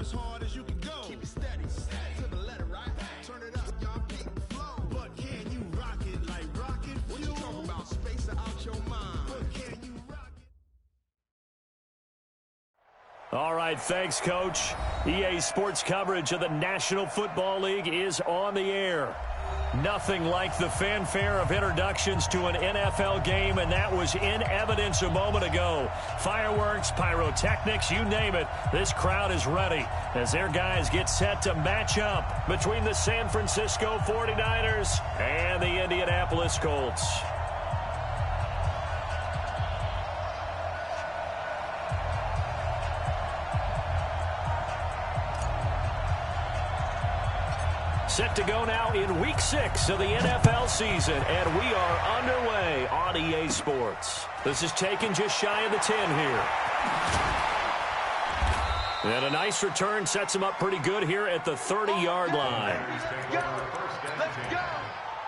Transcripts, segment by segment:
as hard as you can go. Keep it steady, to the letter, right? Turn it up, y'all keep the flow. But can you rock it like rocket fuel? What you talking about? Space out your mind. But can you rock it? All right, thanks, Coach. EA Sports coverage of the National Football League is on the air. Nothing like the fanfare of introductions to an NFL game, and that was in evidence a moment ago. Fireworks, pyrotechnics, you name it. This crowd is ready as their guys get set to match up between the San Francisco 49ers and the Indianapolis Colts. Set to go now in Week 6 of the NFL season, and we are underway on EA Sports. This is taken just shy of the 10 here. And a nice return sets him up pretty good here at the 30-yard line. Let's go! Let's go!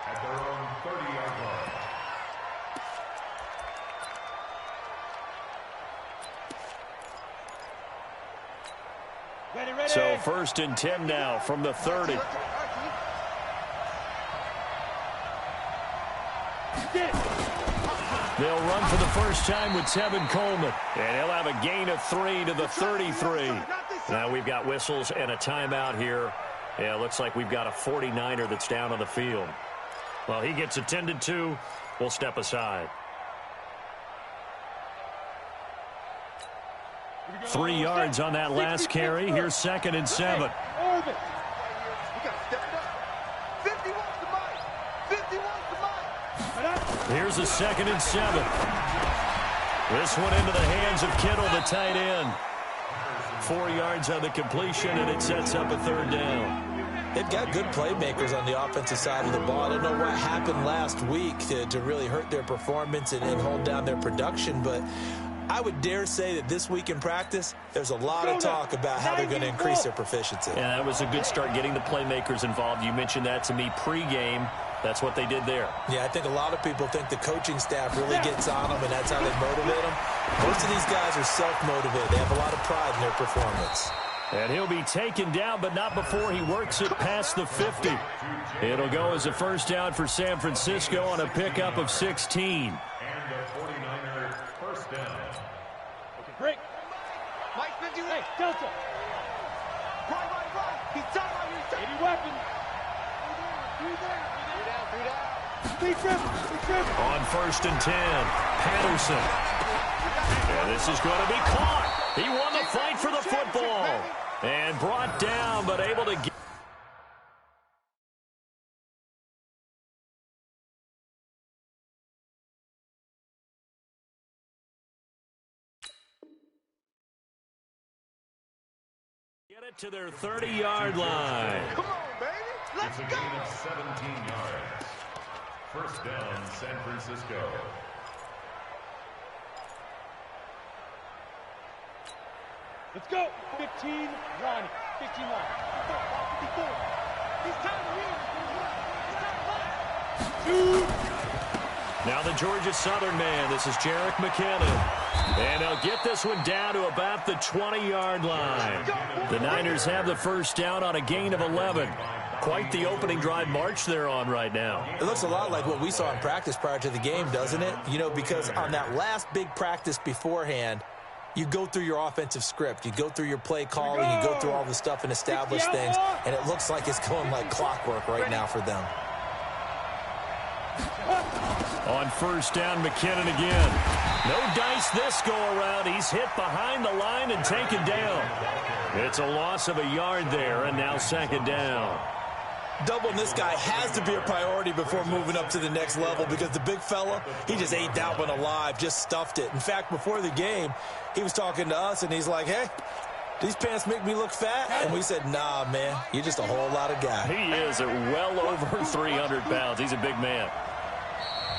At their own 30-yard line. Ready. So 1st and 10 now from the 30. They'll run for the first time with Tevin Coleman. And he'll have a gain of 3 to the 33. Now we've got whistles and a timeout here. Yeah, it looks like we've got a 49er that's down on the field. Well, he gets attended to. We'll step aside. 3 yards on that last carry. Here's 2nd and 7. Here's a 2nd and 7. This one into the hands of Kittle, the tight end. 4 yards on the completion, and it sets up a 3rd down. They've got good playmakers on the offensive side of the ball. I don't know what happened last week to really hurt their performance and hold down their production, but I would dare say that this week in practice, there's a lot of talk about how they're going to increase their proficiency. Yeah, that was a good start getting the playmakers involved. You mentioned that to me pregame. That's what they did there. Yeah, I think a lot of people think the coaching staff really gets on them, and that's how they motivate them. Most of these guys are self-motivated. They have a lot of pride in their performance. And he'll be taken down, but not before he works it past the 50. It'll go as a 1st down for San Francisco on a pickup of 16. And the 49er 1st down. Okay, break. Mike, 58. Hey, Delta. Right. He's down right here. Any weapon. Three down. On 1st and 10, Patterson. And this is going to be caught. He won the fight for the football. And brought down, but able to get it to their 30-yard line. Come on, baby. Let's go. It's a gain of 17 yards. 1st down, San Francisco. Let's go. 15, Ronnie. 15 line. 54. He's time to win. 2. Now the Georgia Southern man. This is Jerick McKinnon. And they'll get this one down to about the 20-yard line. The Niners have the 1st down on a gain of 11. Quite the opening drive march they're on right now. It looks a lot like what we saw in practice prior to the game, doesn't it? You know, because on that last big practice beforehand, you go through your offensive script. You go through your play calling. You go through all the stuff and establish things. And it looks like it's going like clockwork right now for them. On 1st down, McKinnon again. No dice this go-around. He's hit behind the line and taken down. It's a loss of a yard there, and now 2nd down. Doubling this guy has to be a priority before moving up to the next level because the big fella, he just ate that one alive, just stuffed it. In fact, before the game, he was talking to us, and he's like, hey, these pants make me look fat? And we said, nah, man, you're just a whole lot of guy. He is well over 300 pounds. He's a big man.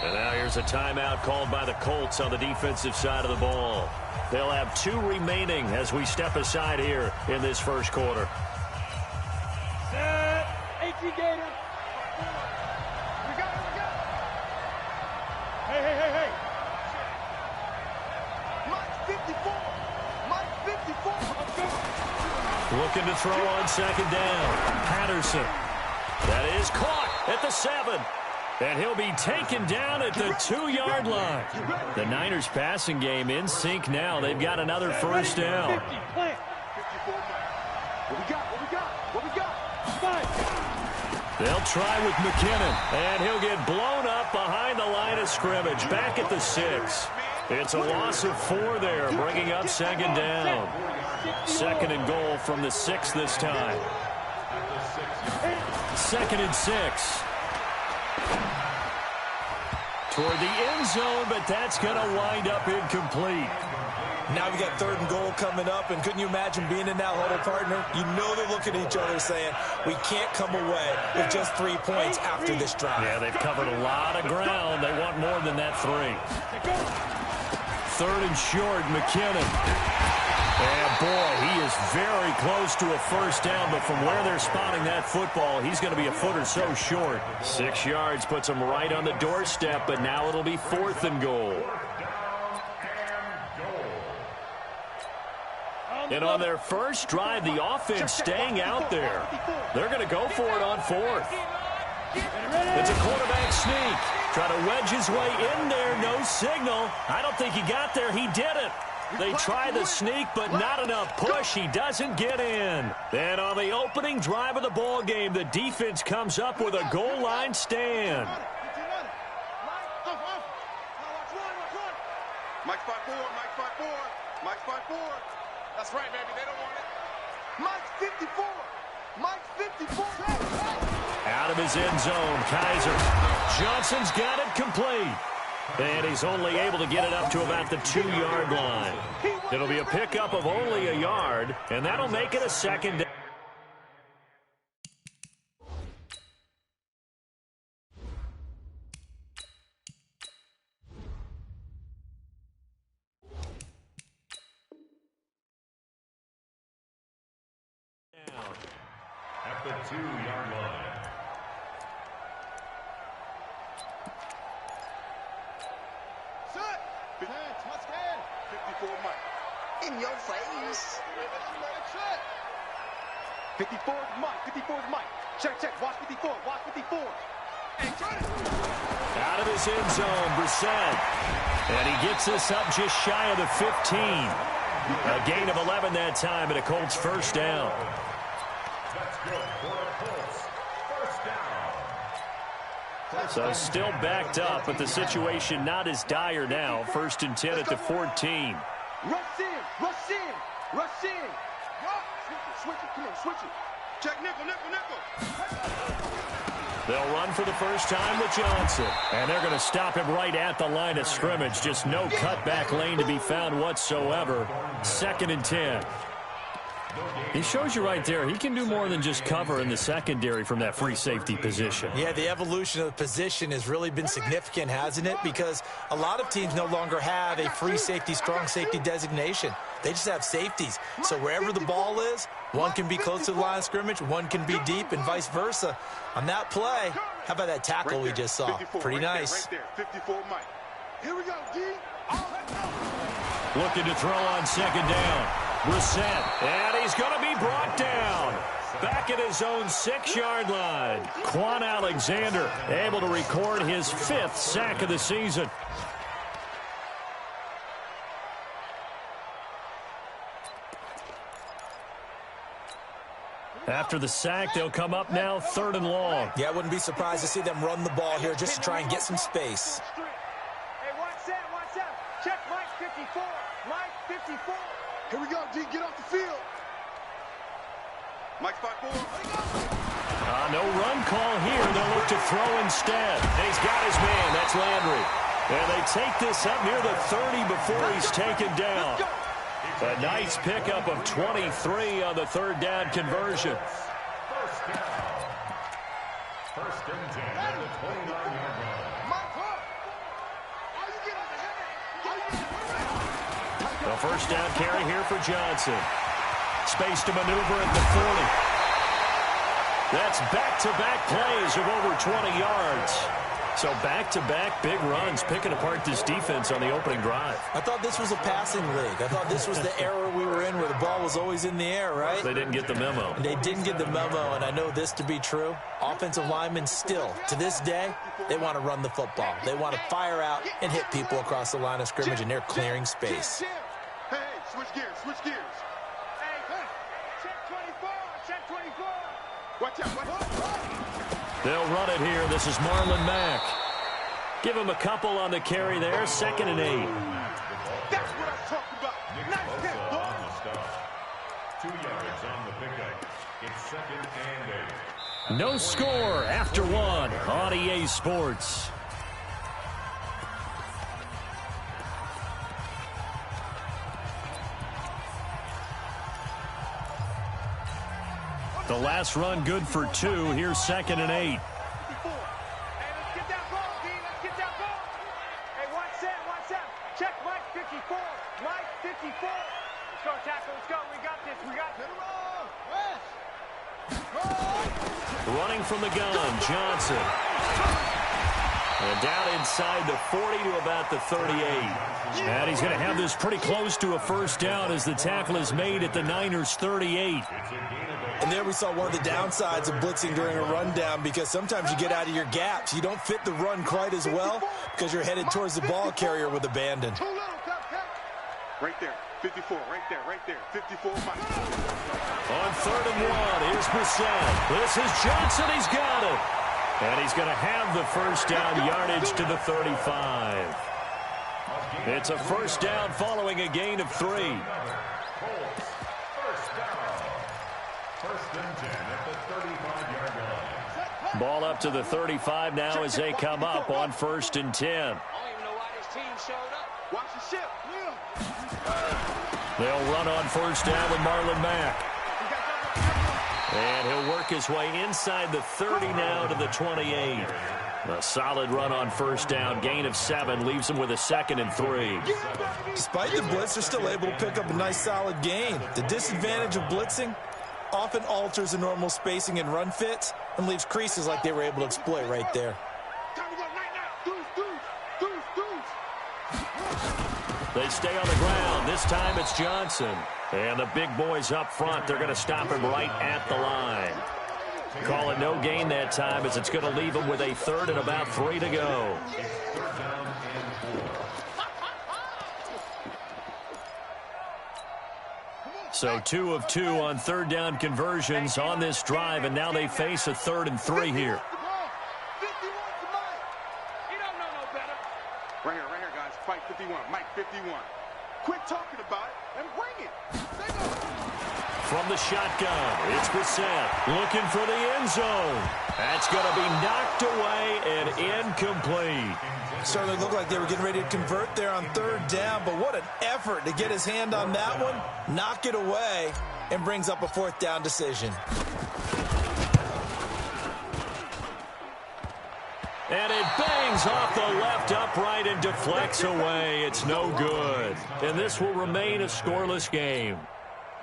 And now here's a timeout called by the Colts on the defensive side of the ball. They'll have 2 remaining as we step aside here in this 1st quarter. Set. 18 Gator. We got it. Hey. Mike 54. Looking to throw on second down. Patterson. That is caught at the 7. And he'll be taken down at the 2-yard line. The Niners passing game in sync now. They've got another first down. What we got? They'll try with McKinnon, and he'll get blown up behind the line of scrimmage, back at the 6. It's a loss of 4 there, bringing up second down. Second and goal from the 6 this time. Second and 6. Toward the end zone, but that's going to wind up incomplete. Now we got third and goal coming up, and couldn't you imagine being in that huddle, partner? You know they're looking at each other saying, we can't come away with just 3 points after this drive. Yeah, they've covered a lot of ground. They want more than that 3. Third and short, McKinnon. And, boy, he is very close to a first down, but from where they're spotting that football, he's going to be a foot or so short. 6 yards puts him right on the doorstep, but now it'll be 4th and goal. And on their first drive, the offense staying out there. They're going to go for it on 4th. It's a quarterback sneak. Trying to wedge his way in there. No signal. I don't think he got there. He didn't. They try the sneak, but not enough push. He doesn't get in. And on the opening drive of the ball game, the defense comes up with a goal line stand. Mike 5-4, Mike 5-4, Mike 5-4. That's right, baby. They don't want it. Mike 54. Mike 54. Out of his end zone, Kaiser. Johnson's got it complete. And he's only able to get it up to about the 2-yard line. It'll be a pickup of only a yard, and that'll make it a second down. At the 2-yard line. Set. 54 Mike. In your face. 54 is Mike. 54 is Mike. Check. Watch 54. Watch 54. Hey, try it. Out of his end zone, Brissett. And he gets us up just shy of the 15. A gain of 11 that time, and a Colts first down. That's good for a Colts first down. So still backed up, but the situation not as dire now. 1st and 10 at the 14. Rush in. Switch it. Come on, switch it. Check nickel. They'll run for the first time with Johnson. And they're going to stop him right at the line of scrimmage. Just no cutback lane to be found whatsoever. 2nd and 10. He shows you right there, he can do more than just cover in the secondary from that free safety position. Yeah, the evolution of the position has really been significant, hasn't it? Because a lot of teams no longer have a free safety, strong safety designation. They just have safeties. So wherever the ball is, one can be close to the line of scrimmage, one can be deep, and vice versa. On that play, how about that tackle we just saw? Pretty nice. Right there, 54 Mike. Here we go, D. Looking to throw on second down. Brissett, and he's going to be brought down. Back at his own 6-yard line. Quan Alexander able to record his 5th sack of the season. After the sack, they'll come up now 3rd and long. Yeah, I wouldn't be surprised to see them run the ball here just to try and get some space. Hey, watch that. Check Mike 54. Mike 54. Here we go, D. Get off the field. Mike 5-4. No run call here. They'll look to throw instead. And he's got his man. That's Landry. And they take this up near the 30 before he's taken down. A nice pickup of 23 on the 3rd down conversion. First down. 1st and 10 at the 29-yard line. The first down carry here for Johnson. Space to maneuver at the 40. That's back-to-back plays of over 20 yards. So back-to-back big runs, picking apart this defense on the opening drive. I thought this was a passing league. I thought this was the era we were in where the ball was always in the air, right? They didn't get the memo. They didn't get the memo, and I know this to be true. Offensive linemen still, to this day, they want to run the football. They want to fire out and hit people across the line of scrimmage, and they're clearing space. Hey, switch gears, switch gears. Hey, check 24, check 24. Watch out, watch out. They'll run it here. This is Marlon Mack. Give him a couple on the carry there. 2nd and 8. That's what I'm talking about. Nice hit, boy. On the stop. 2 yards on the pickup. It's 2nd and 8. No score after 1 on EA Sports. The last run good for 2. Here's 2nd and 8. Hey, let's get that ball, D. Let's get that ball. Hey, watch that. Check Mike 54. Mike 54. Let's go, tackle. Let's go. We got this. We got this. Running from the gun, Johnson. And down inside the 40 to about the 38. And he's going to have this pretty close to a first down as the tackle is made at the Niners' 38. And there we saw one of the downsides of blitzing during a rundown, because sometimes you get out of your gaps. You don't fit the run quite as well because you're headed towards the ball carrier with abandon. Right there, 54, right there, 54, Mike. On 3rd and 1, here's Brissett. This is Johnson. He's got it. And he's going to have the first down, yardage to the 35. It's a first down following a gain of 3. First down. 1st and 10 at the 35-yard line. Ball up to the 35 now as they come up on 1st and 10. I don't even know why this team showed up. Watch the ship. They'll run on first down with Marlon Mack. And he'll work his way inside the 30 now to the 28. A solid run on first down. Gain of 7 leaves him with a 2nd and 3. Despite the blitz, they're still able to pick up a nice solid gain. The disadvantage of blitzing often alters the normal spacing and run fits and leaves creases like they were able to exploit right there. They stay on the ground. This time it's Johnson. And the big boys up front, they're going to stop him right at the line. Call it no gain that time, as it's going to leave him with a 3rd and about 3 to go. So 2 of 2 on 3rd down conversions on this drive, and now they face a 3rd and 3 here. Right here, guys. Fight 51. Mike 51. Quit talking about it and bring it. From the shotgun, it's Brissett looking for the end zone. That's going to be knocked away and incomplete. Certainly looked like they were getting ready to convert there on 3rd down, but what an effort to get his hand on that one, knock it away, and brings up a 4th down decision. And it bangs off the left upright and deflects away. It's no good. And this will remain a scoreless game.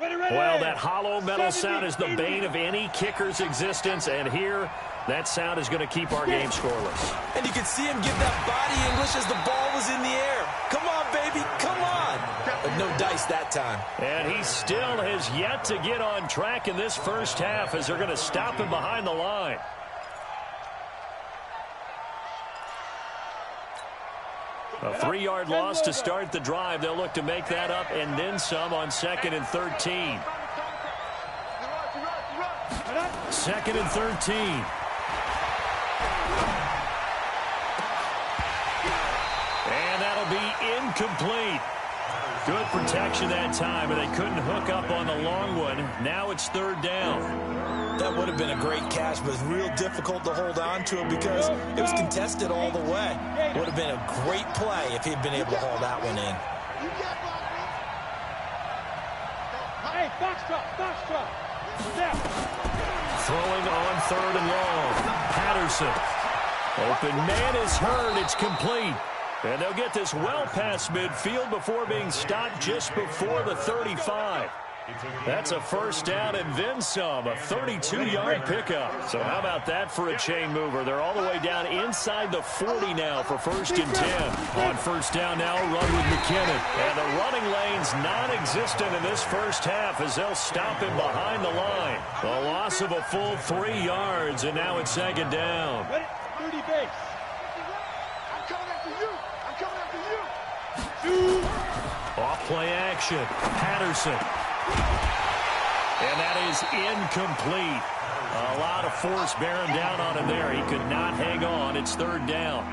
Well, that hollow metal sound is the bane of any kicker's existence, and here, that sound is going to keep our game scoreless. And you can see him give that body English as the ball was in the air. Come on, baby, come on. But no dice that time. And he still has yet to get on track in this first half, as they're going to stop him behind the line. A 3-yard loss to start the drive. They'll look to make that up and then some on 2nd and 13. 2nd and 13. And that'll be incomplete. Good protection that time, and they couldn't hook up on the long one. Now it's 3rd down. That would have been a great catch, but it's real difficult to hold on to it because it was contested all the way. Would have been a great play if he'd been able to haul that one in. Hey, box drop. Step. Throwing on 3rd and long. Patterson. Open man is heard. It's complete. And they'll get this well past midfield before being stopped just before the 35. That's a first down and then some, a 32-yard pickup. So how about that for a chain mover? They're all the way down inside the 40 now for 1st and 10. On first down now, run with McKinnon. And the running lane's non-existent in this first half as they'll stop him behind the line. A loss of a full 3 yards, and now it's 2nd down. 30 base. I'm coming after you. I'm coming after you. Off play action. Patterson. And that is incomplete. A lot of force bearing down on him there. He could not hang on. It's 3rd down.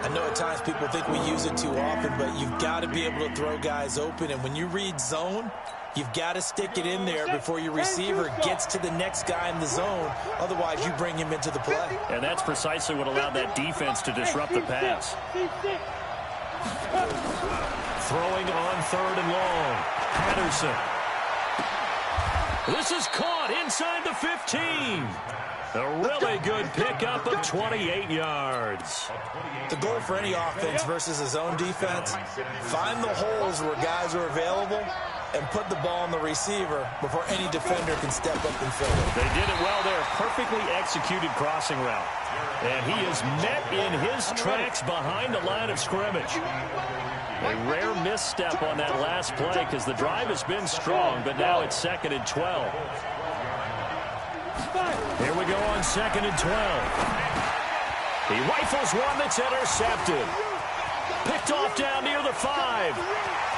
I know at times people think we use it too often, but you've got to be able to throw guys open. And when you read zone, you've got to stick it in there before your receiver gets to the next guy in the zone. Otherwise, you bring him into the play. And that's precisely what allowed that defense to disrupt the pass. Throwing on 3rd and long. Patterson. This is caught inside the 15. A really good pickup of 28 yards. The goal for any offense versus a zone defense, find the holes where guys are available and put the ball on the receiver before any defender can step up and fill it. They did it well there. Perfectly executed crossing route. And he is met in his tracks behind the line of scrimmage. A rare misstep on that last play because the drive has been strong, but now it's 2nd and 12. Here we go on 2nd and 12. He rifles one that's intercepted. Picked off down near the 5.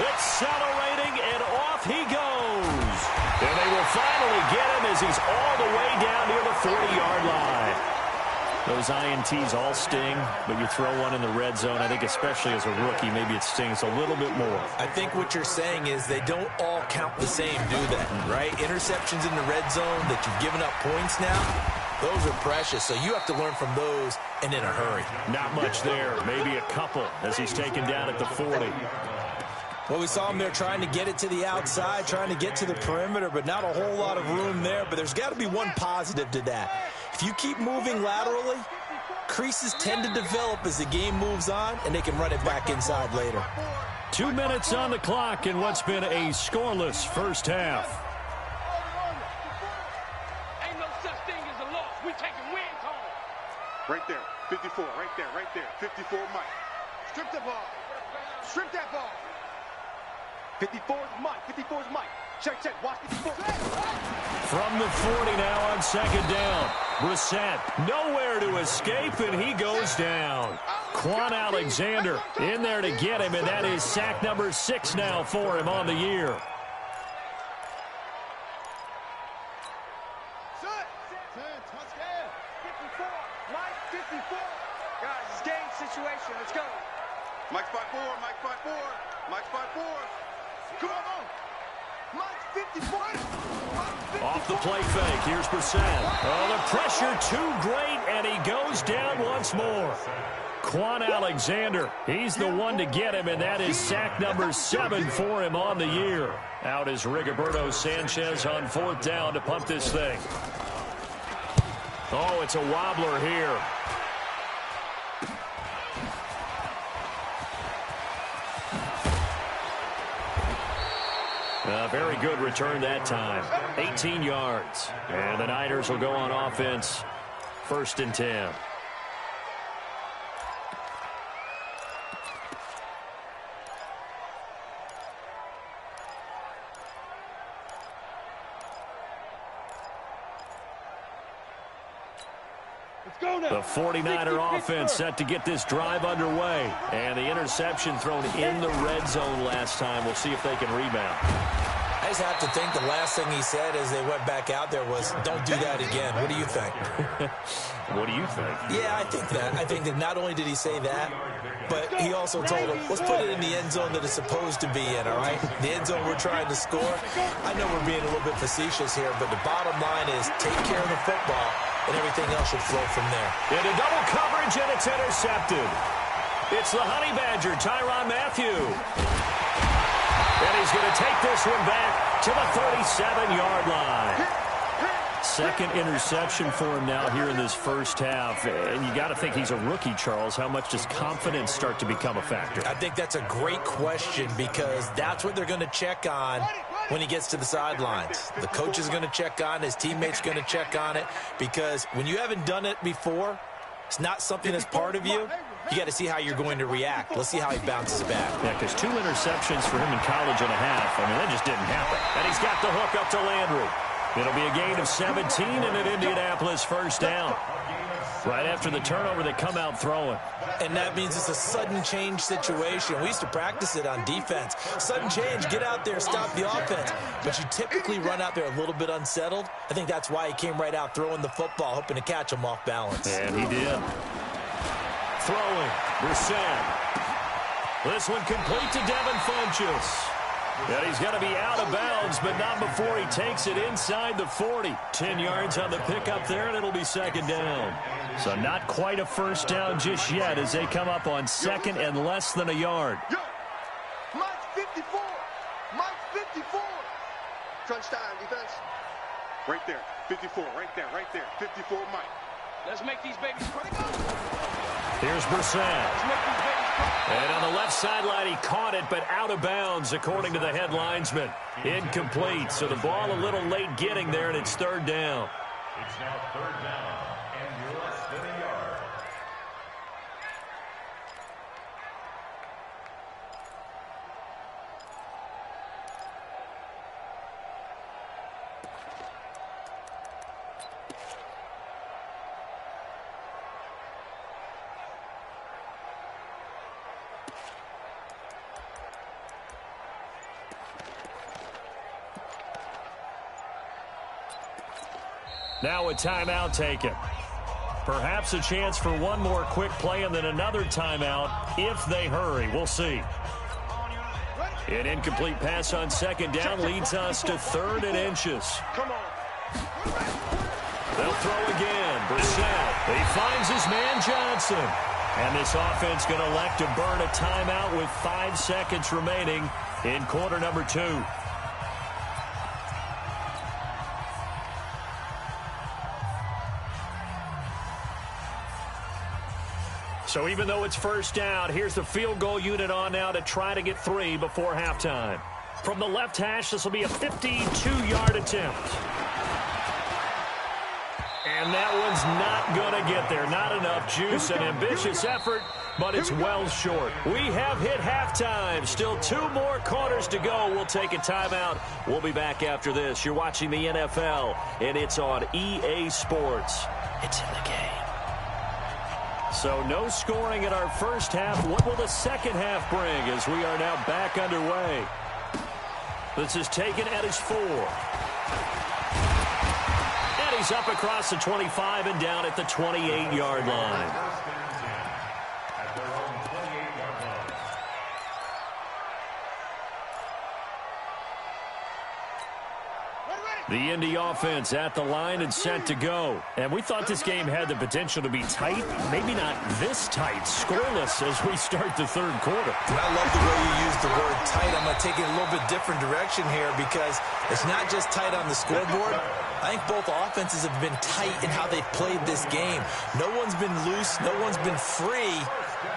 Accelerating, and off he goes. And they will finally get him as he's all the way down near the 40-yard line. Those INTs all sting, but you throw one in the red zone, I think especially as a rookie, maybe it stings a little bit more. I think what you're saying is they don't all count the same, do they? Right? Interceptions in the red zone that you've given up points now, those are precious. So you have to learn from those and in a hurry. Not much there. Maybe a couple as he's taken down at the 40. Well, we saw him there trying to get it to the outside, trying to get to the perimeter, but not a whole lot of room there. But there's got to be one positive to that. If you keep moving laterally, creases tend to develop as the game moves on, and they can run it back inside later. 2 minutes on the clock in what's been a scoreless first half. Ain't no such thing as a loss. We taking wins home. Right there. 54. Right there. Right there. 54 Mike. Strip the ball. Strip that ball. 54 is Mike. 54 is Mike. Check, check. Watch 54. From the 40 now on 2nd down. Brissett nowhere to escape, and he goes down. Quan Alexander in there to get him, and that is sack number 6 now for him on the year. Touchdown. 54. Mike, 54. Guys, it's game situation. Let's go. Mike's 5-4. Mike 5-4. Mike's 5-4. Come on. Mike 54. Off the play fake. Here's Brissett. Oh, the pressure too great, and he goes down once more. Quan Alexander, he's the one to get him, and that is sack number 7 for him on the year. Out is Rigoberto Sanchez on 4th down to punt this thing. Oh, it's a wobbler here. A very good return that time. 18 yards. And the Niners will go on offense. 1st and 10. The 49er offense set to get this drive underway. And the interception thrown in the red zone last time. We'll see if they can rebound. I just have to think the last thing he said as they went back out there was, don't do that again. What do you think? What do you think? Yeah, I think that. I think that not only did he say that, but he also told him, let's put it in the end zone that it's supposed to be in, all right? The end zone we're trying to score. I know we're being a little bit facetious here, but the bottom line is take care of the football, and everything else should flow from there. Into double coverage, and it's intercepted. It's the Honey Badger, Tyrann Mathieu. And he's going to take this one back to the 37-yard line. Second interception for him now here in this first half. And you got to think he's a rookie, Charles. How much does confidence start to become a factor? I think that's a great question because that's what they're going to check on when he gets to the sidelines. The coach is going to check on it. His teammates going to check on it, because when you haven't done it before, it's not something that's part of you. You got to see how you're going to react. Let's see how he bounces back. Yeah, because 2 interceptions for him in college and a half. I mean, that just didn't happen. And he's got the hook up to Landry. It'll be a gain of 17 and an Indianapolis first down. Right after the turnover, they come out throwing. And that means it's a sudden change situation. We used to practice it on defense. Sudden change, get out there, stop the offense. But you typically run out there a little bit unsettled. I think that's why he came right out throwing the football, hoping to catch him off balance. And he did. Throwing, Brissett. This one complete to Devin Funchess. And he's going to be out of bounds, but not before he takes it inside the 40. 10 yards on the pickup there, and it'll be second down. So not quite a first down just yet as they come up on second and less than a yard. Yo, Mike's 54. Mike's 54. Crunch time, defense. Right there, 54, right there, 54, Mike. Let's make these babies cry. Here's Brissett. Let's make these babies cry. And on the left sideline, he caught it, but out of bounds, according to the head linesman. Incomplete, so the ball a little late getting there, and it's third down. It's now third down and less than a yard. Now a timeout taken. Perhaps a chance for one more quick play and then another timeout if they hurry. We'll see. An incomplete pass on second down leads us to 3rd and inches. Come on. They'll throw again. Brissett. He finds his man Johnson. And this offense going to elect to burn a timeout with 5 seconds remaining in quarter number 2. So even though it's first down, here's the field goal unit on now to try to get 3 before halftime. From the left hash, this will be a 52-yard attempt. And that one's not going to get there. Not enough juice. An ambitious effort, but it's well short. We have hit halftime. Still 2 more quarters to go. We'll take a timeout. We'll be back after this. You're watching the NFL, and it's on EA Sports. It's in the game. So no scoring in our first half. What will the second half bring as we are now back underway? This is taken at his 4. And he's up across the 25 and down at the 28-yard line. At their own 28-yard line. The Indy offense at the line and set to go. And we thought this game had the potential to be tight. Maybe not this tight. Scoreless as we start the third quarter. And I love the way you use the word tight. I'm going to take it a little bit different direction here, because it's not just tight on the scoreboard. I think both offenses have been tight in how they've played this game. No one's been loose. No one's been free.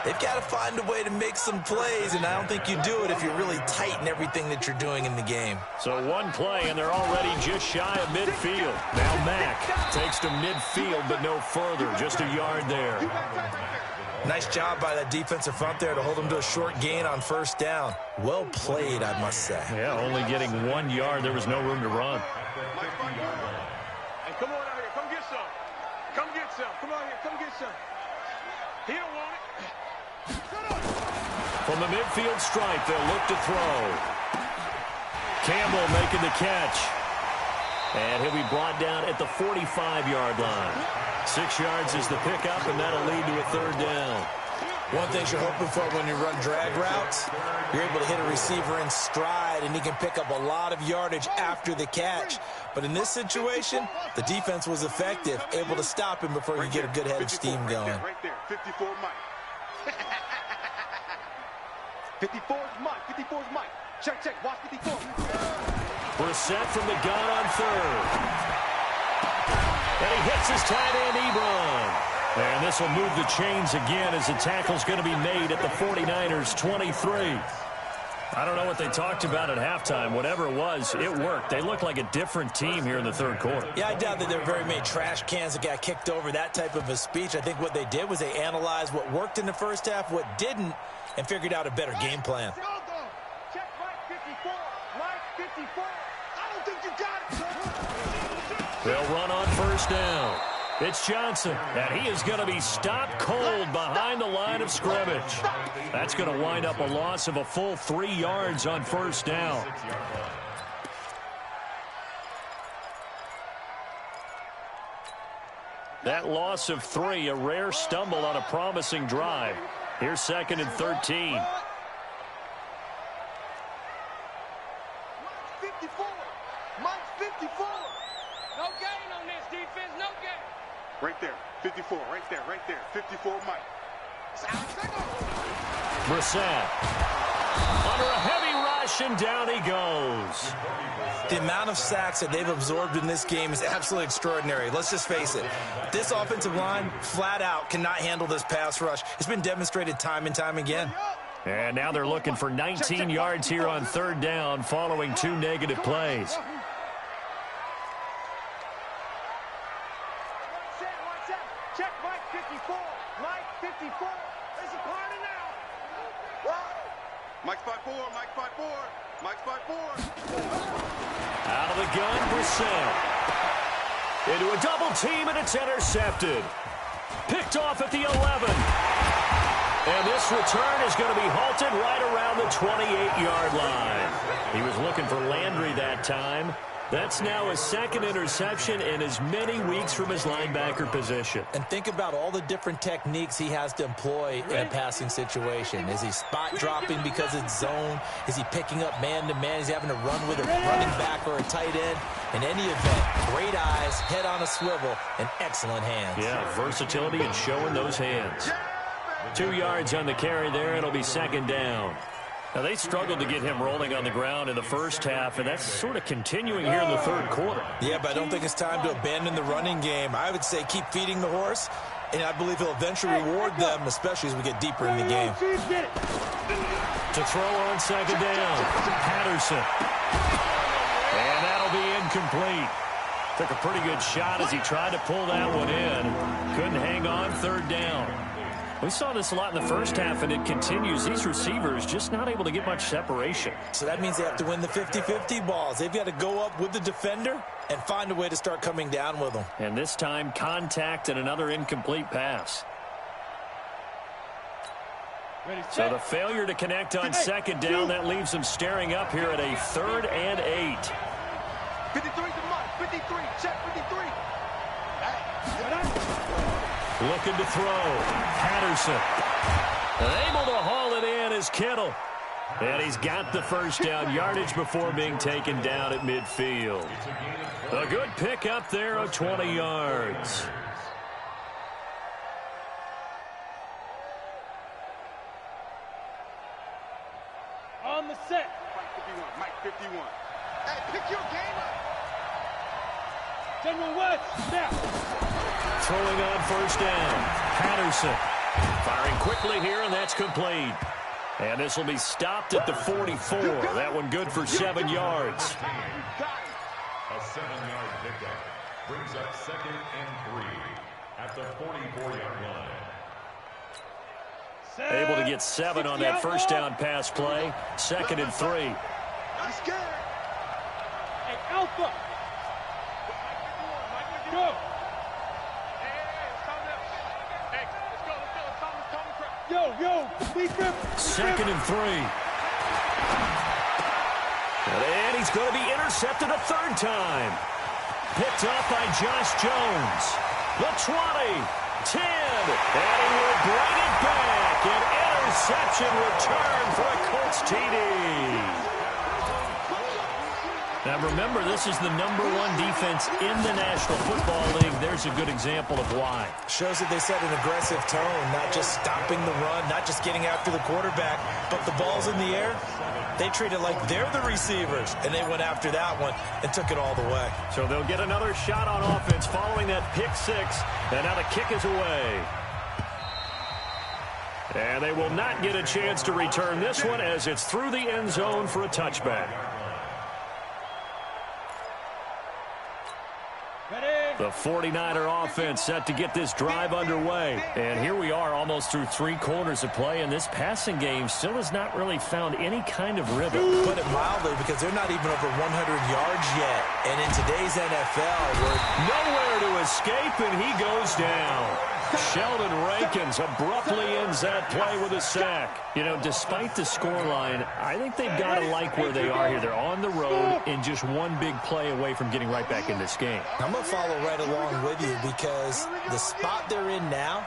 They've got to find a way to make some plays, and I don't think you do it if you're really tight in everything that you're doing in the game. So one play, and they're already just shy of midfield. Now Mack takes to midfield, but no further. Just a yard there. Nice job by that defensive front there to hold them to a short gain on first down. Well played, I must say. Yeah, only getting 1 yard. There was no room to run. Hey, come on out here. Come get some. Come get some. Come on here. Come get some. He don't want it. From the midfield stripe, they'll look to throw. Campbell making the catch. And he'll be brought down at the 45-yard line. 6 yards is the pickup, and that'll lead to a third down. One thing you're hoping for when you run drag routes, you're able to hit a receiver in stride, and he can pick up a lot of yardage after the catch. But in this situation, the defense was effective, able to stop him before you get a good head of steam going. Right there, 54 Mike. 54's Mike. 54's Mike. Check, check. Watch 54. Brissett from the gun on third. And he hits his tight end, Ebron. And this will move the chains again as the tackle's going to be made at the 49ers' 23. I don't know what they talked about at halftime. Whatever it was, it worked. They looked like a different team here in the third quarter. Yeah, I doubt that there were very many trash cans that got kicked over, that type of a speech. I think what they did was they analyzed what worked in the first half, what didn't, and figured out a better game plan. Check Mike 54. Mike 54. I don't think you got it. They'll run on first down. It's Johnson, and he is going to be stopped cold behind the line of scrimmage. That's going to wind up a loss of a full 3 yards on first down. That loss of 3, a rare stumble on a promising drive. Here's 2nd and 13. Mike 54. Mike 54. No gain on this defense. No gain. Right there. 54. Right there. Right there. 54 Mike. Brissett under a heavy rush, and down he goes. The amount of sacks that they've absorbed in this game is absolutely extraordinary. Let's just face it. This offensive line, flat out, cannot handle this pass rush. It's been demonstrated time and time again. And now they're looking for 19 yards here on third down following 2 negative plays. Check Mike 54. Mike 54. There's a party now. Mike 54. Mike 54. Mike 54. Out of the gun, Brissett. Into a double team, and it's intercepted. Picked off at the 11. And this return is going to be halted right around the 28-yard line. He was looking for Landry that time. That's now his 2nd interception in as many weeks from his linebacker position. And think about all the different techniques he has to employ in a passing situation. Is he spot dropping because it's zone? Is he picking up man-to-man? Is he having to run with a running back or a tight end? In any event, great eyes, head on a swivel, and excellent hands. Yeah, versatility and showing those hands. 2 yards on the carry there. It'll be 2nd down. Now, they struggled to get him rolling on the ground in the first half, and that's sort of continuing here in the third quarter. Yeah, but I don't think it's time to abandon the running game. I would say keep feeding the horse, and I believe he'll eventually reward them, especially as we get deeper in the game. To throw on 2nd down, Patterson. And that'll be incomplete. Took a pretty good shot as he tried to pull that one in. Couldn't hang on, 3rd down. We saw this a lot in the first half, and it continues. These receivers just not able to get much separation. So that means they have to win the 50-50 balls. They've got to go up with the defender and find a way to start coming down with them. And this time, contact and another incomplete pass. So the failure to connect on 2nd down, that leaves them staring up here at a 3rd and 8. 53 to Mike. 53. Check 53. Looking to throw. Patterson. Able to haul it in is Kittle. And he's got the first down yardage before being taken down at midfield. A good pickup there of 20 yards. On the set. Mike 51. Mike 51. Hey, pick your game up. General West, now. Throwing on first down. Patterson. Firing quickly here, and that's complete. And this will be stopped at the 44. That one good for 7 yards. A 7-yard pickup brings up 2nd and 3 at the 44-yard line. Able to get 7 on that first down pass play. 2nd and 3. I'm scared. Hey, Alpha. Go. Yo, defense. 2nd and 3. And he's going to be intercepted a 3rd time. Picked up by Josh Jones. The 20, 10, and he will bring it back. An interception return for a Colts TD. Now remember, this is the #1 defense in the National Football League. There's a good example of why. Shows that they set an aggressive tone, not just stopping the run, not just getting after the quarterback, but the ball's in the air. They treat it like they're the receivers, and they went after that one and took it all the way. So they'll get another shot on offense following that pick 6, and now the kick is away. And they will not get a chance to return this one as it's through the end zone for a touchback. The 49er offense set to get this drive underway. And here we are almost through 3 quarters of play, and this passing game still has not really found any kind of rhythm. Put it mildly, because they're not even over 100 yards yet. And in today's NFL, we're nowhere to escape, and he goes down. Sheldon Rankins abruptly ends that play with a sack. You know, despite the scoreline, I think they've got to like where they are here. They're on the road and just one big play away from getting right back in this game. I'm going to follow right along with you, because the spot they're in now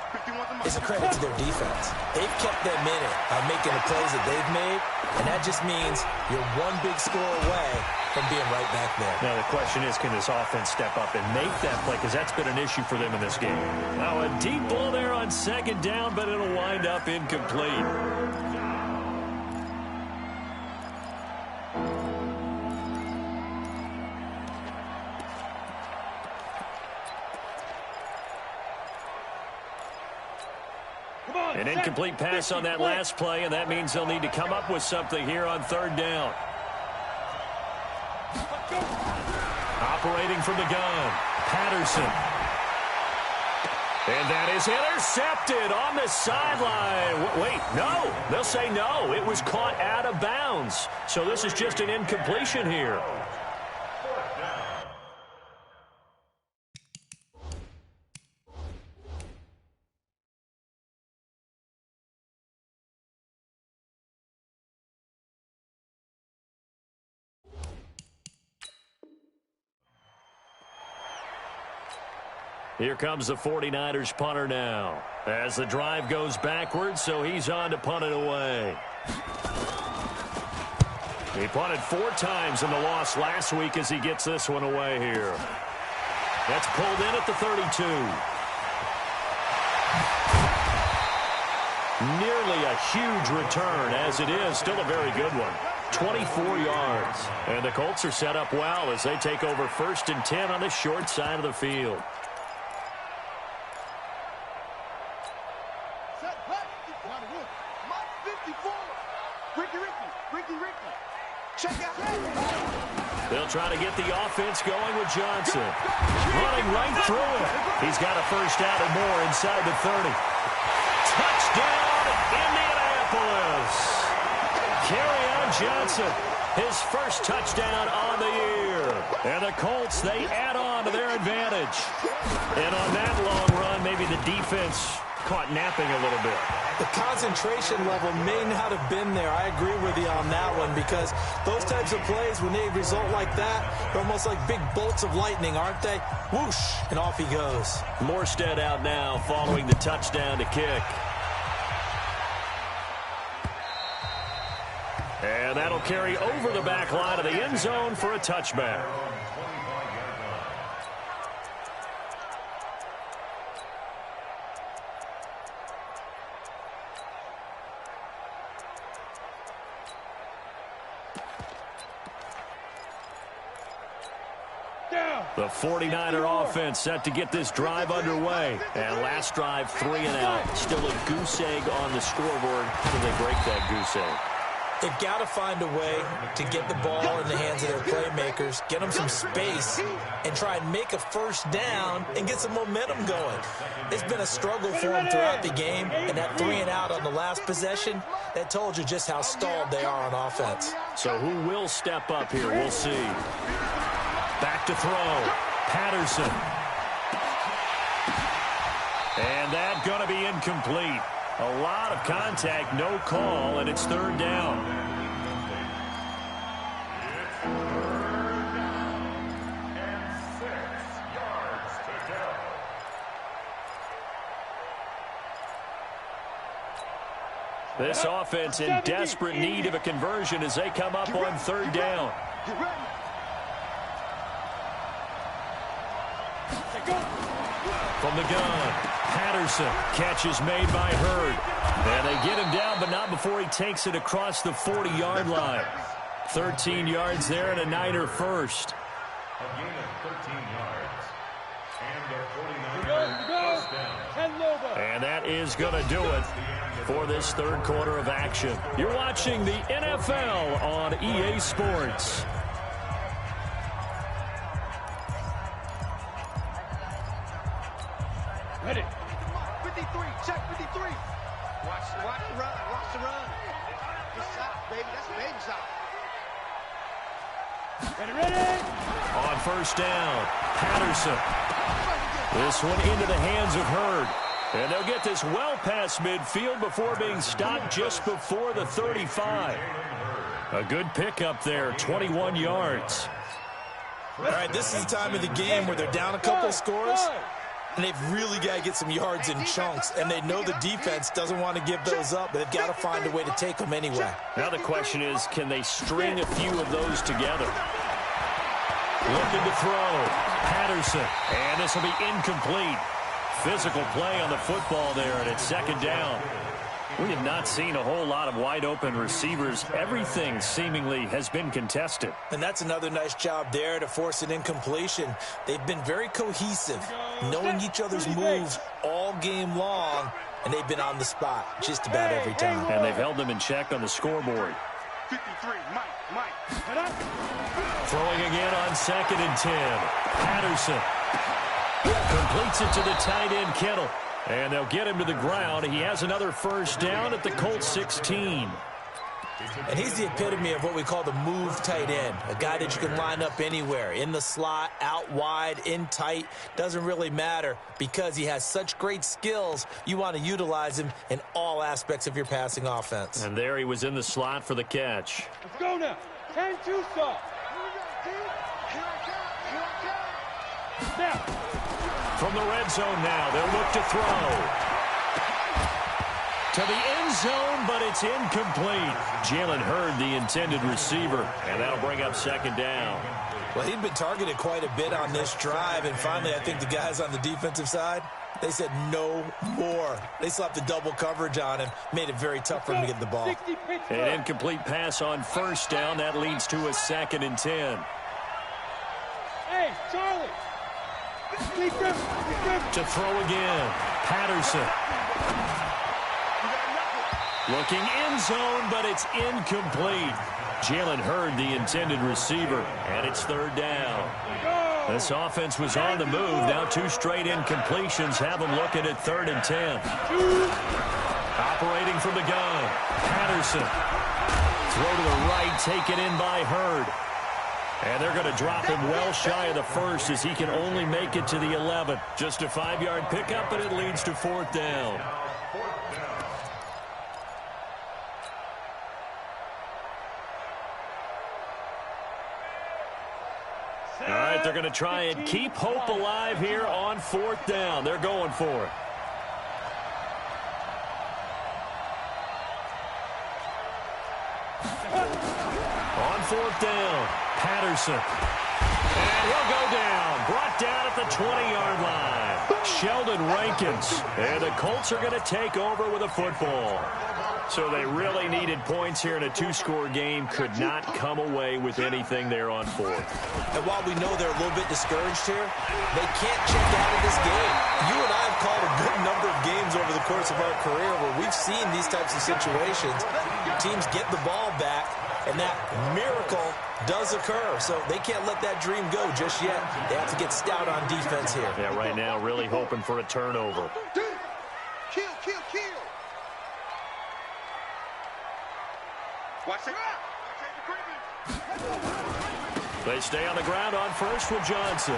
is a credit to their defense. They've kept them in it by making the plays that they've made, and that just means you're one big score away from being right back there. Now, the question is, can this offense step up and make that play? Because that's been an issue for them in this game. Now, a deep ball there on second down, but it'll wind up incomplete. An incomplete pass on that last play, and that means they'll need to come up with something here on third down. Operating from the gun, Patterson. And that is intercepted on the sideline. Wait, no. They'll say no. It was caught out of bounds. So this is just an incompletion here. Here comes the 49ers punter now as the drive goes backwards, so he's on to punt it away. He punted 4 times in the loss last week as he gets this one away here. That's pulled in at the 32. Nearly a huge return, as it is still a very good one. 24 yards. And the Colts are set up well as they take over 1st and 10 on the short side of the field. They'll try to get the offense going with Johnson. Running right through it. He's got a first out and more inside the 30. Touchdown, Indianapolis. Kerryon Johnson, his first touchdown on the year. And the Colts, they add on to their advantage. And on that long run, maybe the defense caught napping a little bit. The concentration level may not have been there. I agree with you on that one, because those types of plays, when they result like that, they're almost like big bolts of lightning, aren't they? Whoosh, and off he goes. Morstead out now following the touchdown to kick. And that'll carry over the back line of the end zone for a touchback. The 49er offense set to get this drive underway. And last drive, 3 and out. Still a goose egg on the scoreboard. How do they break that goose egg? They've got to find a way to get the ball in the hands of their playmakers, get them some space, and try and make a first down and get some momentum going. It's been a struggle for them throughout the game, and that 3 and out on the last possession, that told you just how stalled they are on offense. So who will step up here? We'll see. Back to throw. Patterson. And that's going to be incomplete. A lot of contact, no call, and it's 3rd down. It's 3rd down and 6 yards to go. This offense in desperate need of a conversion as they come up on 3rd down. From the gun, Patterson. Catch is made by Hurd. And they get him down, but not before he takes it across the 40-yard line. 13 yards there and a Niner first. A gain of 13 yards. And the 49ers first And that is going to do it for this third quarter of action. You're watching the NFL on EA Sports. Ready. 53, check 53. Watch the run, watch the run. Good shot, baby, that's a baby shot. Ready. On first down, Patterson. This one into the hands of Hurd. And they'll get this well past midfield before being stopped just before the 35. A good pickup there, 21 yards. All right, this is the time of the game where they're down a couple of scores, and they've really got to get some yards in chunks, and they know the defense doesn't want to give those up, but they've got to find a way to take them anyway. Now the question is, can they string a few of those together? Looking to throw. Patterson. And this will be incomplete. Physical play on the football there, and it's second down. We have not seen a whole lot of wide-open receivers. Everything seemingly has been contested. And that's another nice job there to force an incompletion. They've been very cohesive, knowing each other's moves all game long, and they've been on the spot just about every time. And they've held them in check on the scoreboard. 53, Mike. Throwing again on 2nd and 10. Patterson completes it to the tight end, Kittle. And they'll get him to the ground. He has another first down at the Colts 16. And he's the epitome of what we call the move tight end, a guy that you can line up anywhere, in the slot, out wide, in tight. Doesn't really matter because he has such great skills. You want to utilize him in all aspects of your passing offense. And there he was in the slot for the catch. Let's go now. 10-2 stop. Snap. From the red zone now, they'll look to throw. To the end zone, but it's incomplete. Jalen Hurd, the intended receiver, and that'll bring up second down. Well, he'd been targeted quite a bit on this drive, and finally I think the guys on the defensive side, they said no more. They slapped the double coverage on him, made it very tough for him to get the ball. An incomplete pass on first down. That leads to a 2nd and 10. Hey, Charlie. To throw again. Patterson. Looking end zone, but it's incomplete. Jalen Hurd, the intended receiver, and it's third down. This offense was on the move. Now 2 straight incompletions have them looking at 3rd and 10. Operating from the gun. Patterson. Throw to the right, taken in by Hurd. And they're going to drop him well shy of the first as he can only make it to the 11. Just a 5-yard pickup, and it leads to 4th down. All right, they're going to try and keep hope alive here on 4th down. They're going for it. On 4th down, Patterson. And he'll go down. Brought down at the 20-yard line. Sheldon Rankins. And the Colts are going to take over with a football. So they really needed points here in a 2-score game. Could not come away with anything there on 4th. And while we know they're a little bit discouraged here, they can't check out of this game. You and I have called a good number of games over the course of our career where we've seen these types of situations. Teams get the ball back, and that miracle does occur. So they can't let that dream go just yet. They have to get stout on defense here. Yeah, right now really hoping for a turnover. Kill. Watch it. They stay on the ground on first with Johnson.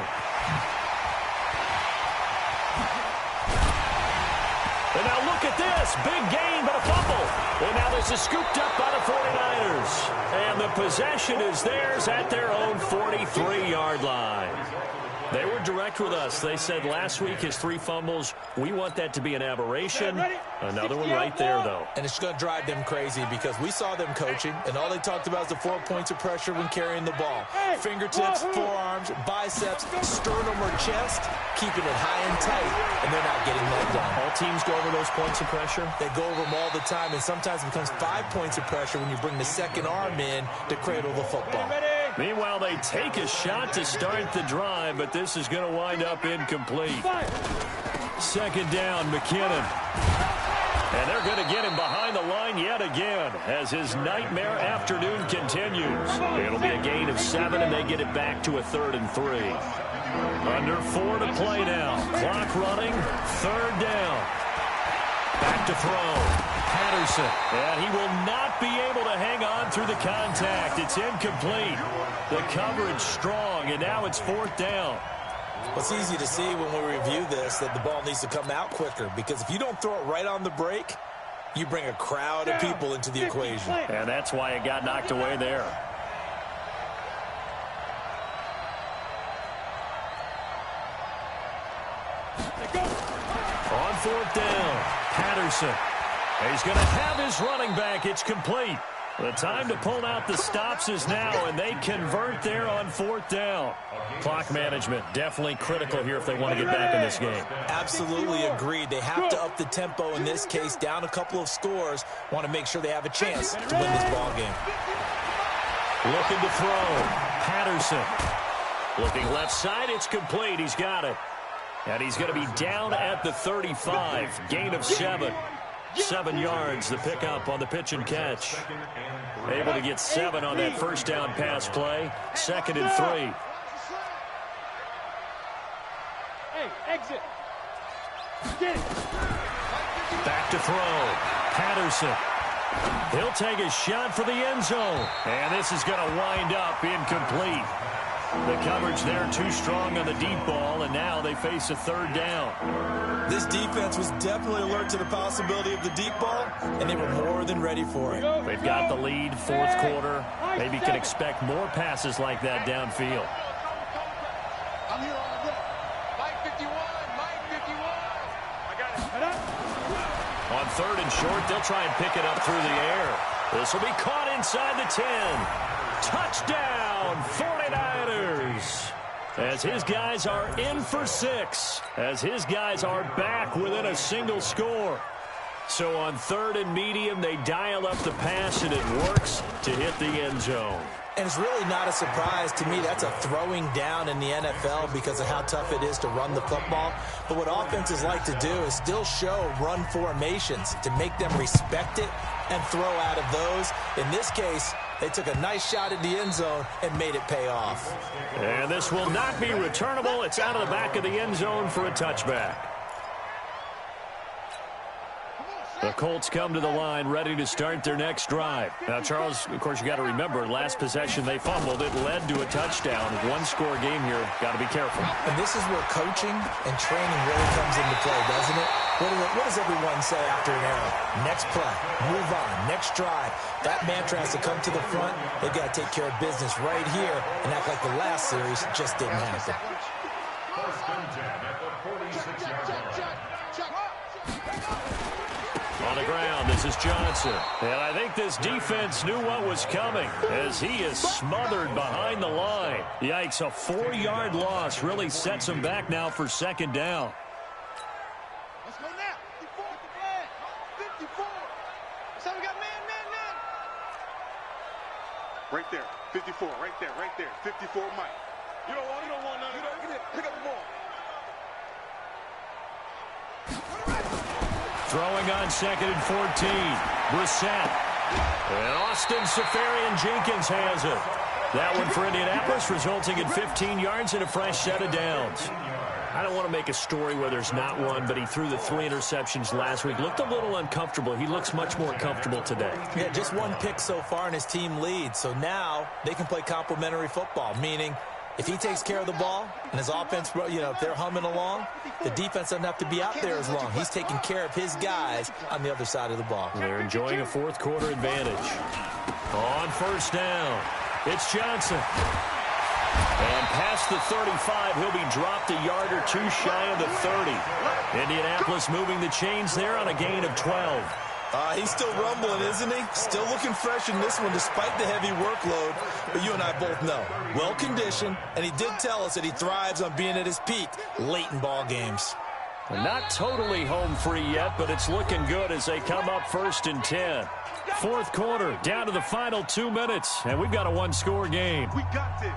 And now look at this. Big gain, but a fumble. And now this is scooped up by the 49ers. And the possession is theirs at their own 43-yard line. They were direct with us. They said last week his 3 fumbles, we want that to be an aberration. Another one right there, though. And it's going to drive them crazy because we saw them coaching, and all they talked about is the 4 points of pressure when carrying the ball. Fingertips, forearms, biceps, sternum or chest, keeping it high and tight, and they're not getting that done. All teams go over those points of pressure? They go over them all the time, and sometimes it becomes 5 points of pressure when you bring the second arm in to cradle the football. Meanwhile, they take a shot to start the drive, but this is going to wind up incomplete. Second down, McKinnon. And they're going to get him behind the line yet again as his nightmare afternoon continues. It'll be a gain of 7, and they get it back to a 3rd and 3. Under 4 to play now. Clock running. 3rd down. Back to throw. Patterson. And he will not be able to hang on through the contact. It's incomplete. The coverage strong, and now it's 4th down. Well, it's easy to see when we review this that the ball needs to come out quicker, because if you don't throw it right on the break, you bring a crowd of people into the equation. And that's why it got knocked away there. On 4th down, Patterson. He's going to have his running back. It's complete. The time to pull out the stops is now, and they convert there on 4th down. Clock management definitely critical here if they want to get back in this game. Absolutely agreed. They have to up the tempo in this case, down a couple of scores. Want to make sure they have a chance to win this ball game. Looking to throw. Patterson. Looking left side. It's complete. He's got it. And he's going to be down at the 35. Gain of 7. 7 yards, the pickup on the pitch and catch. Able to get 7 on that first down pass play. 2nd and 3. Hey, exit. Get it. Back to throw. Patterson. He'll take a shot for the end zone. And this is going to wind up incomplete. The coverage there too strong on the deep ball, and now they face a 3rd down. This defense was definitely alert to the possibility of the deep ball, and they were more than ready for it. They've got the lead, 4th quarter. Maybe can expect more passes like that downfield. I'm here on the run. Mike 51, Mike 51. I got it. On 3rd and short, they'll try and pick it up through the air. This will be caught inside the 10. Touchdown, 49ers. As his guys are in for 6. As his guys are back within a single score. So on 3rd and medium, they dial up the pass, and it works to hit the end zone. And it's really not a surprise to me. That's a throwing down in the NFL because of how tough it is to run the football. But what offenses like to do is still show run formations to make them respect it and throw out of those. In this case, they took a nice shot at the end zone and made it pay off. And this will not be returnable. It's out of the back of the end zone for a touchback. The Colts come to the line ready to start their next drive. Now, Charles, of course, you got to remember, last possession they fumbled. It led to a touchdown. 1-score game here. Got to be careful. And this is where coaching and training really comes into play, doesn't it? What does everyone say after an error? Next play, move on, next drive. That mantra has to come to the front. They've got to take care of business right here and act like the last series just didn't happen. First and 10 at the 46-yard line. On the ground, this is Johnson. And I think this defense knew what was coming as he is smothered behind the line. Yikes, a 4-yard loss really sets him back now for 2nd down. Let's go now. 54. 54. So we got man. Right there. 54. Right there. 54, Mike. You don't want none. You don't get it. Pick up the ball. Throwing on 2nd and 14. Brissett. And Austin Safarian-Jenkins has it. That one for Indianapolis, resulting in 15 yards and a fresh set of downs. I don't want to make a story where there's not one, but he threw the 3 interceptions last week. Looked a little uncomfortable. He looks much more comfortable today. Yeah, just 1 pick so far, and his team leads. So now they can play complementary football, meaning if he takes care of the ball and his offense, if they're humming along, the defense doesn't have to be out there as long. He's taking care of his guys on the other side of the ball. They're enjoying a 4th quarter advantage. On 1st down, it's Johnson. And past the 35, he'll be dropped a yard or 2 shy of the 30. Indianapolis moving the chains there on a gain of 12. He's still rumbling, isn't he? Still looking fresh in this one despite the heavy workload. But you and I both know, well-conditioned, and he did tell us that he thrives on being at his peak late in ball games. Not totally home free yet, but it's looking good as they come up 1st and 10. Fourth quarter, down to the final 2 minutes, and we've got a one-score game. We got this.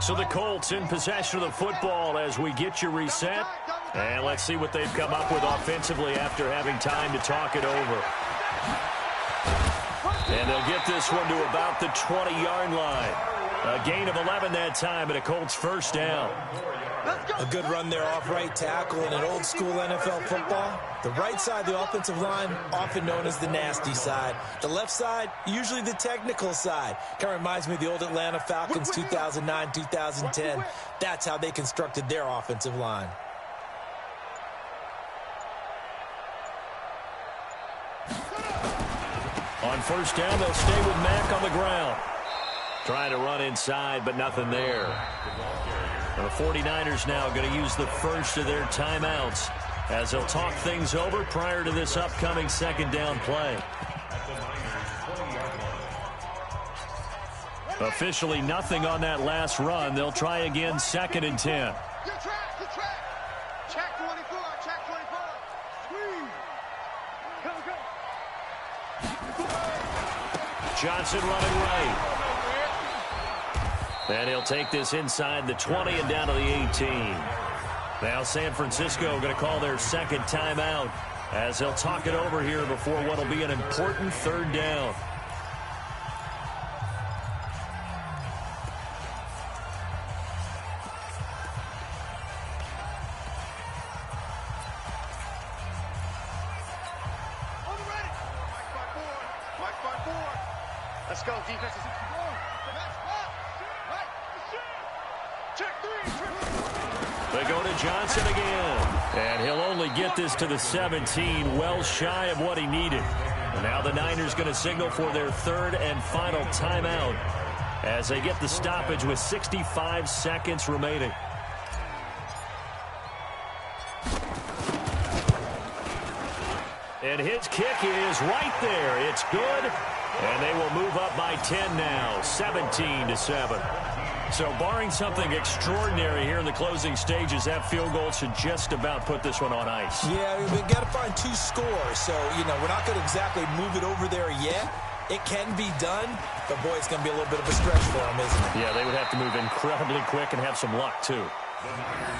So the Colts in possession of the football as we get you reset. And let's see what they've come up with offensively after having time to talk it over. And they'll get this one to about the 20-yard line. A gain of 11 that time, and a Colts first down. A good run there off right tackle in an old-school NFL football. The right side of the offensive line, often known as the nasty side. The left side, usually the technical side. Kind of reminds me of the old Atlanta Falcons 2009, 2010. That's how they constructed their offensive line. On first down, they'll stay with Mack on the ground. Trying to run inside, but nothing there. And the 49ers now going to use the first of their timeouts as they'll talk things over prior to this upcoming second down play. Officially nothing on that last run. They'll try again 2nd and 10. Good track, good track. Check 24, check 24. Squeeze. Go. Johnson running right. And he'll take this inside the 20 and down to the 18. Now San Francisco going to call their second timeout as they'll talk it over here before what will be an important third down. Let's go, defense. They go to Johnson again. And he'll only get this to the 17, well shy of what he needed. And now the Niners going to signal for their third and final timeout as they get the stoppage with 65 seconds remaining. And his kick is right there. It's good. And they will move up by 10 now, 17-7. So barring something extraordinary here in the closing stages, that field goal should just about put this one on ice. Yeah, we've got to find 2 scores. So, we're not going to exactly move it over there yet. It can be done, but, boy, it's going to be a little bit of a stretch for them, isn't it? Yeah, they would have to move incredibly quick and have some luck, too.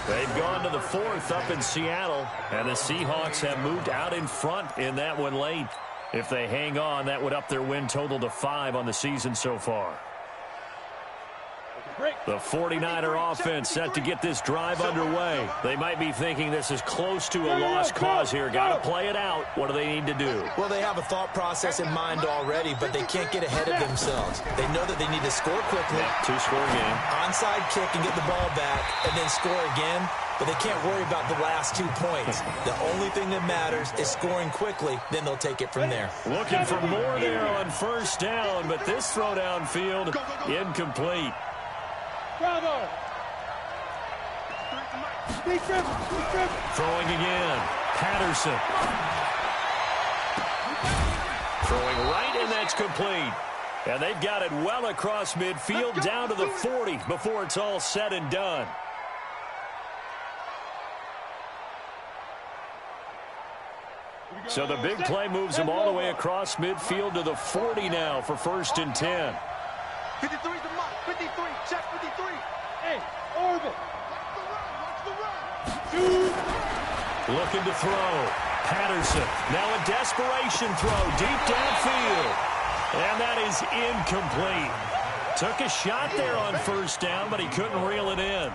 They've gone to the 4th up in Seattle, and the Seahawks have moved out in front in that one late. If they hang on, that would up their win total to 5 on the season so far. The 49er offense set to get this drive underway. They might be thinking this is close to a lost cause here. Got to play it out. What do they need to do? Well, they have a thought process in mind already, but they can't get ahead of themselves. They know that they need to score quickly. Yeah, 2-score game. Onside kick and get the ball back, and then score again. But they can't worry about the last 2 points. The only thing that matters is scoring quickly. Then they'll take it from there. Looking for more there on first down, but this throw downfield incomplete. Bravo! Throwing again. Patterson. Throwing right, and that's complete. And they've got it well across midfield down to the 40 before it's all said and done. So the big play moves them all the way across midfield to the 40 now for 1st and 10. 53's the mark. 53. Check 53. Hey, Orville. Watch the run. Looking to throw. Patterson. Now a desperation throw deep downfield. And that is incomplete. Took a shot there on first down, but he couldn't reel it in.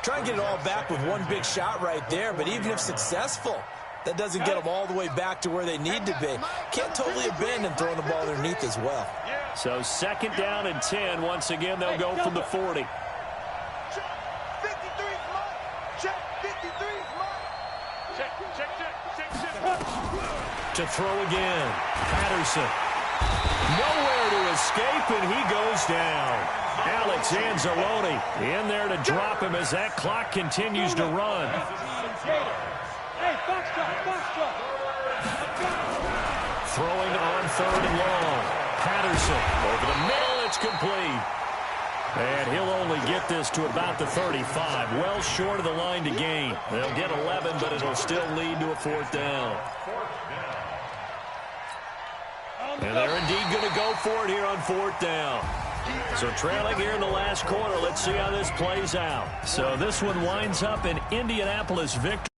Try and get it all back with one big shot right there, but even if successful, that doesn't get them all the way back to where they need to be. Can't totally abandon throwing the ball underneath as well. So 2nd down and 10. Once again, they'll go from the 40. Check 53's mark. Check 53's mark. Check. To throw again. Patterson. Nowhere to escape, and he goes down. Alex Anzalone in there to drop him as that clock continues to run. Hey, box drop. Throwing on 3rd and long. Patterson over the middle. It's complete. And he'll only get this to about the 35, well short of the line to gain. They'll get 11, but it'll still lead to a 4th down. And they're indeed going to go for it here on 4th down. So trailing here in the last quarter, let's see how this plays out. So this one winds up in Indianapolis victory.